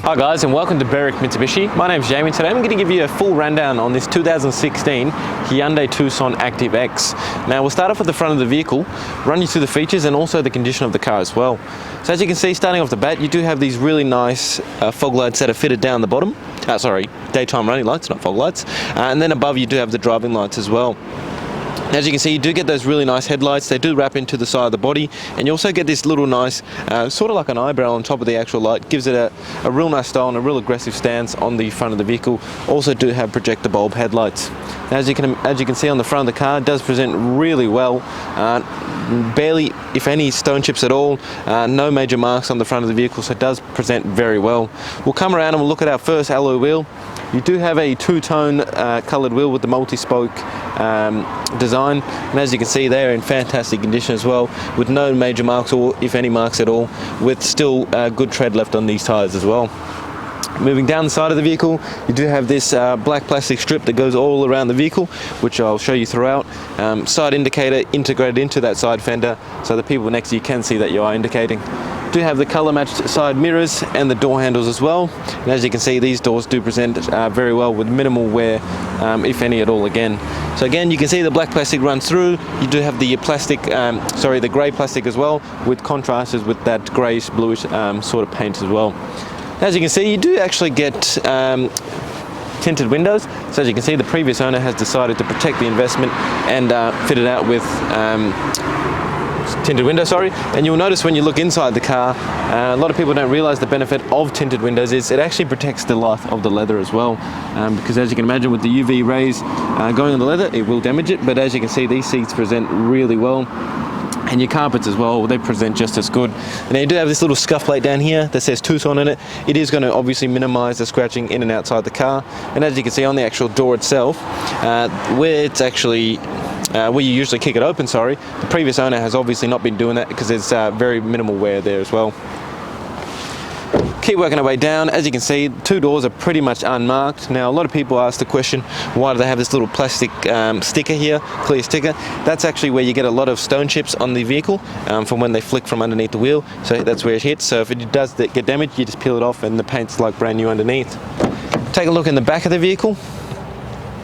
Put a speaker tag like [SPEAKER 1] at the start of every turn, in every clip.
[SPEAKER 1] Hi guys, and welcome to Berwick Mitsubishi. My name's Jamie. Today I'm going to give you a full rundown on this 2016 Hyundai Tucson ActiveX. Now we'll start off with the front of the vehicle, run you through the features and also the condition of the car as well. So as you can see, starting off the bat, you do have these really nice fog lights that are fitted down the bottom. Daytime running lights, not fog lights. And then above you do have the driving lights as well. As you can see, you do get those really nice headlights. They do wrap into the side of the body, and you also get this little nice, sort of like an eyebrow on top of the actual light. Gives it a real nice style and a real aggressive stance on the front of the vehicle. Also do have projector bulb headlights. As you can see on the front of the car, it does present really well. Barely, if any, stone chips at all. No major marks on the front of the vehicle, so it does present very well. We'll come around and we'll look at our first alloy wheel. You do have a two-tone coloured wheel with the multi-spoke design, and as you can see, they're in fantastic condition as well, with no major marks, or if any marks at all, with still good tread left on these tyres as well. Moving down the side of the vehicle, you do have this black plastic strip that goes all around the vehicle, which I'll show you throughout. Side indicator integrated into that side fender, so the people next to you can see that you are indicating. Do have the colour matched side mirrors and the door handles as well, and as you can see, these doors do present very well with minimal wear, if any at all again. So again, you can see the black plastic runs through. You do have the plastic, the grey plastic as well, with contrasted with that greyish bluish sort of paint as well. As you can see, you do actually get tinted windows. So as you can see, the previous owner has decided to protect the investment and fit it out with tinted windows, and you'll notice when you look inside the car, a lot of people don't realize the benefit of tinted windows is it actually protects the life of the leather as well, because as you can imagine, with the UV rays going on the leather, it will damage it. But as you can see, these seats present really well, and your carpets as well, they present just as good. And then you do have this little scuff plate down here that says Tucson in it. It is going to obviously minimize the scratching in and outside the car. And as you can see on the actual door itself, where it's actually where you usually kick it open, the previous owner has obviously not been doing that because there's very minimal wear there as well. Keep working our way down. As you can see, two doors are pretty much unmarked. Now, a lot of people ask the question, why do they have this little plastic sticker here, clear sticker? That's actually where you get a lot of stone chips on the vehicle from when they flick from underneath the wheel. So that's where it hits. So if it does get damaged, you just peel it off and the paint's like brand new underneath. Take a look in the back of the vehicle.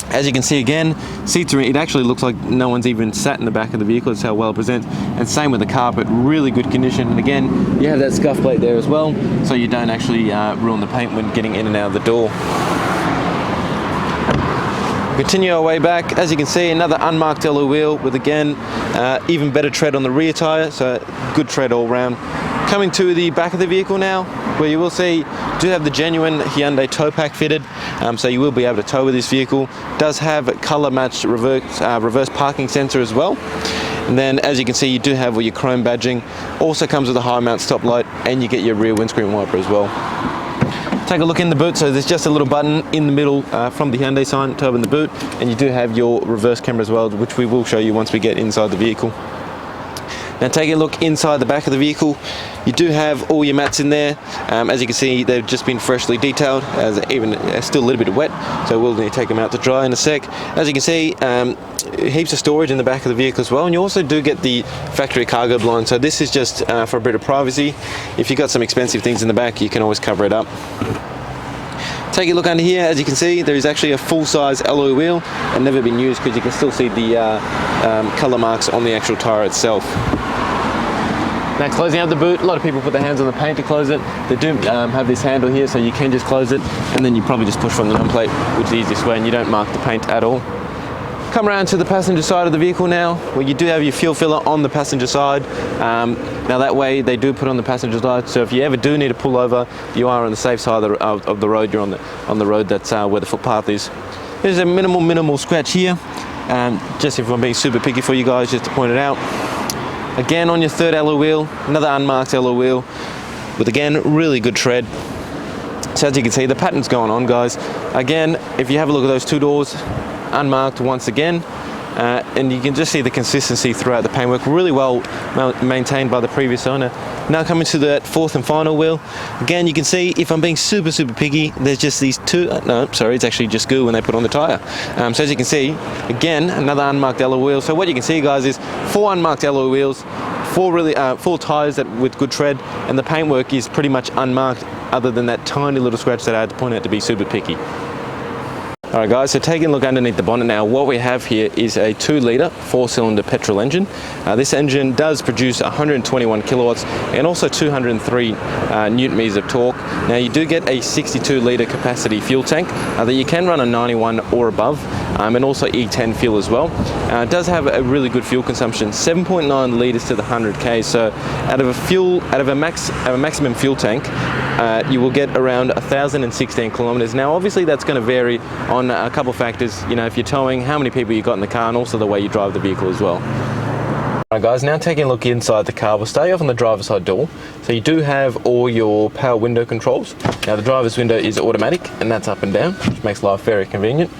[SPEAKER 1] As you can see again, seats are, it actually looks like no one's even sat in the back of the vehicle. That's how well it presents. And same with the carpet, really good condition. And again, you have that scuff plate there as well, so you don't actually ruin the paint when getting in and out of the door. Continue our way back. As you can see, another unmarked alloy wheel with, again, even better tread on the rear tyre, so good tread all round. Coming to the back of the vehicle now, where you will see, do have the genuine Hyundai tow pack fitted, so you will be able to tow with this vehicle. Does have a colour matched reverse parking sensor as well. And then, as you can see, you do have all your chrome badging. Also comes with a high mount stop light, and you get your rear windscreen wiper as well. Take a look in the boot. So there's just a little button in the middle from the Hyundai sign to open the boot, and you do have your reverse camera as well, which we will show you once we get inside the vehicle. Now take a look inside the back of the vehicle. You do have all your mats in there. As you can see, they've just been freshly detailed, as even still a little bit wet, so we'll need to take them out to dry in a sec. As you can see, heaps of storage in the back of the vehicle as well, and you also do get the factory cargo blind, so this is just for a bit of privacy. If you've got some expensive things in the back, you can always cover it up. Take a look under here. As you can see, there is actually a full-size alloy wheel and never been used, because you can still see the colour marks on the actual tyre itself. Now, closing out the boot, a lot of people put their hands on the paint to close it. They do have this handle here, so you can just close it, and then you probably just push from the number plate, which is the easiest way, and you don't mark the paint at all. Come around to the passenger side of the vehicle now, where you do have your fuel filler on the passenger side. Now that way, they do put on the passenger side, so if you ever do need to pull over, you are on the safe side of the road. You're on the road that's where the footpath is. There's a minimal scratch here, just if I'm being super picky for you guys, just to point it out. Again, on your third alloy wheel, another unmarked alloy wheel with, again, really good tread. So as you can see, the pattern's going on, guys. Again, if you have a look at those two doors, unmarked once again, and you can just see the consistency throughout the paintwork, really well maintained by the previous owner. Now coming to that fourth and final wheel, again you can see, if I'm being super picky, there's just these two, it's actually just goo when they put on the tyre. So as you can see, again, another unmarked alloy wheel. So what you can see, guys, is 4 unmarked alloy wheels, 4 tyres with good tread, and the paintwork is pretty much unmarked other than that tiny little scratch that I had to point out to be super picky. Alright guys, so taking a look underneath the bonnet now, what we have here is a 2-litre 4-cylinder petrol engine. This engine does produce 121 kilowatts and also 203 newton meters of torque. Now you do get a 62-litre capacity fuel tank that you can run on 91 or above, and also E10 fuel as well. It does have a really good fuel consumption, 7.9 litres to the 100 k. So out of a maximum fuel tank, you will get around 1,016 kilometers. Now obviously that's going to vary on a couple factors, you know, if you're towing, how many people you got in the car, and also the way you drive the vehicle as well. Alright guys, now taking a look inside the car, we'll start off on the driver's side door. So you do have all your power window controls. Now the driver's window is automatic and that's up and down, which makes life very convenient.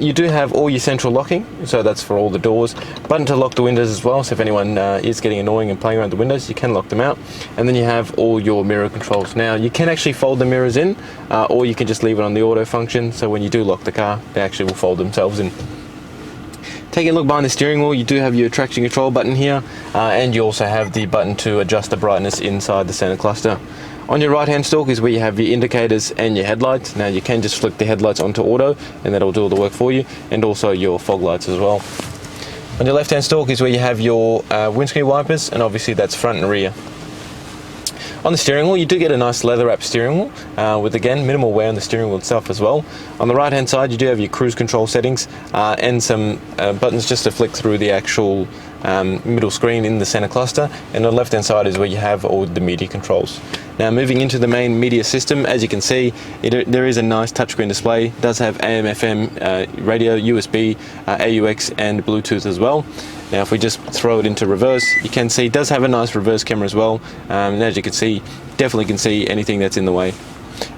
[SPEAKER 1] You do have all your central locking, so that's for all the doors. Button to lock the windows as well, so if anyone is getting annoying and playing around the windows, you can lock them out. And then you have all your mirror controls. Now you can actually fold the mirrors in, or you can just leave it on the auto function, so when you do lock the car, they actually will fold themselves in. Taking a look behind the steering wheel, you do have your traction control button here, and you also have the button to adjust the brightness inside the center cluster. On your right hand stalk is where you have your indicators and your headlights. Now you can just flick the headlights onto auto and that'll do all the work for you, and also your fog lights as well. On your left hand stalk is where you have your windscreen wipers, and obviously that's front and rear. On the steering wheel, you do get a nice leather wrapped steering wheel with, again, minimal wear on the steering wheel itself as well. On the right hand side you do have your cruise control settings and some buttons just to flick through the actual middle screen in the center cluster, and on the left hand side is where you have all the media controls. Now moving into the main media system, as you can see, there is a nice touchscreen display. It does have AM, FM, radio, USB, AUX and Bluetooth as well. Now if we just throw it into reverse, you can see it does have a nice reverse camera as well, and as you can see, definitely can see anything that's in the way.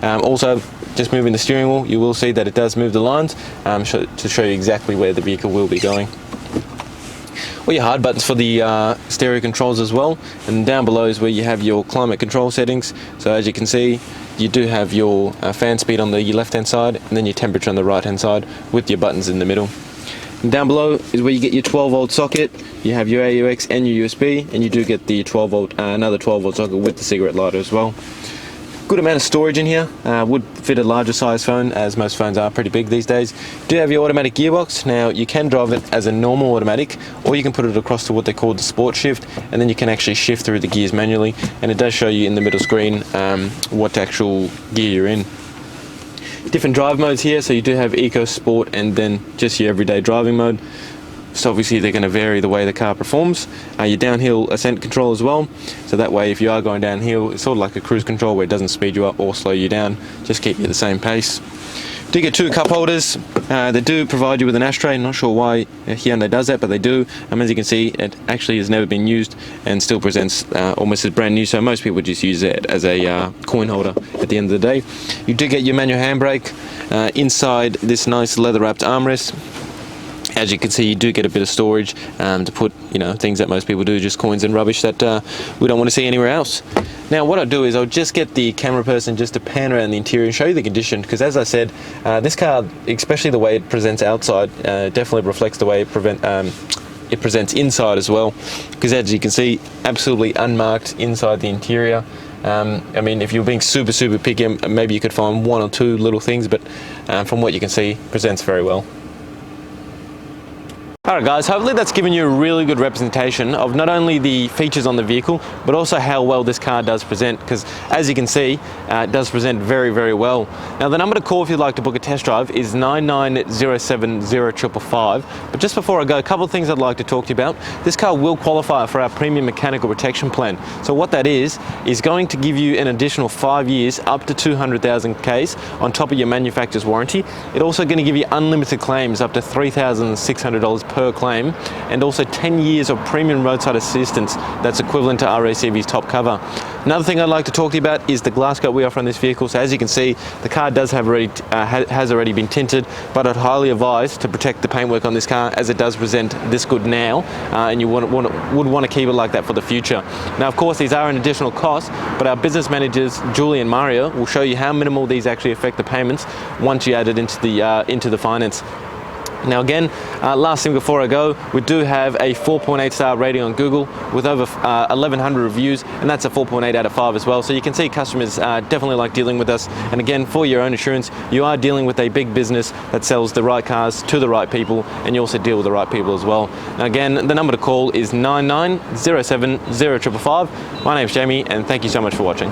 [SPEAKER 1] Also, just moving the steering wheel, you will see that it does move the lines to show you exactly where the vehicle will be going. All your hard buttons for the stereo controls as well, and down below is where you have your climate control settings. So as you can see, you do have your fan speed on the left hand side, and then your temperature on the right hand side with your buttons in the middle. And down below is where you get your 12-volt socket, you have your AUX and your USB, and you do get the 12-volt, another 12-volt socket with the cigarette lighter as well. Good amount of storage in here, would fit a larger size phone, as most phones are pretty big these days. You do have your automatic gearbox. Now you can drive it as a normal automatic, or you can put it across to what they call the sport shift, and then you can actually shift through the gears manually, and it does show you in the middle screen what actual gear you're in. Different drive modes here, so you do have Eco, Sport, and then just your everyday driving mode. So obviously they're going to vary the way the car performs. Your downhill ascent control as well, so that way if you are going downhill, it's sort of like a cruise control where it doesn't speed you up or slow you down, just keep you at the same pace. You do get 2 cup holders. They do provide you with an ashtray. Not sure why Hyundai does that, but they do. As you can see, it actually has never been used and still presents almost as brand new, so most people just use it as a coin holder at the end of the day. You do get your manual handbrake inside this nice leather wrapped armrest. As you can see, you do get a bit of storage to put, you know, things that most people do, just coins and rubbish that we don't want to see anywhere else. Now what I'll do is I'll just get the camera person just to pan around the interior and show you the condition, because as I said, this car, especially the way it presents outside, definitely reflects the way it presents inside as well, because as you can see, absolutely unmarked inside the interior. I mean, if you're being super picky, maybe you could find 1 or 2 little things, but from what you can see, presents very well. Alright guys, hopefully that's given you a really good representation of not only the features on the vehicle, but also how well this car does present, because as you can see, it does present very well. Now the number to call if you'd like to book a test drive is 99070555. But just before I go, a couple of things I'd like to talk to you about. This car will qualify for our premium mechanical protection plan. So what that is going to give you an additional 5 years up to 200,000 Ks on top of your manufacturer's warranty. It's also going to give you unlimited claims up to $3,600 per claim, and also 10 years of premium roadside assistance that's equivalent to RACV's top cover. Another thing I'd like to talk to you about is the glass coat we offer on this vehicle. So as you can see, the car does have has already been tinted, but I'd highly advise to protect the paintwork on this car, as it does present this good now, and you would want to keep it like that for the future. Now of course these are an additional cost, but our business managers Julie and Mario will show you how minimal these actually affect the payments once you add it into the finance. Now again, last thing before I go, we do have a 4.8 star rating on Google with over 1,100 reviews, and that's a 4.8 out of 5 as well. So you can see customers definitely like dealing with us. And again, for your own assurance, you are dealing with a big business that sells the right cars to the right people, and you also deal with the right people as well. Now again, the number to call is 9907 0555. My name's Jamie, and thank you so much for watching.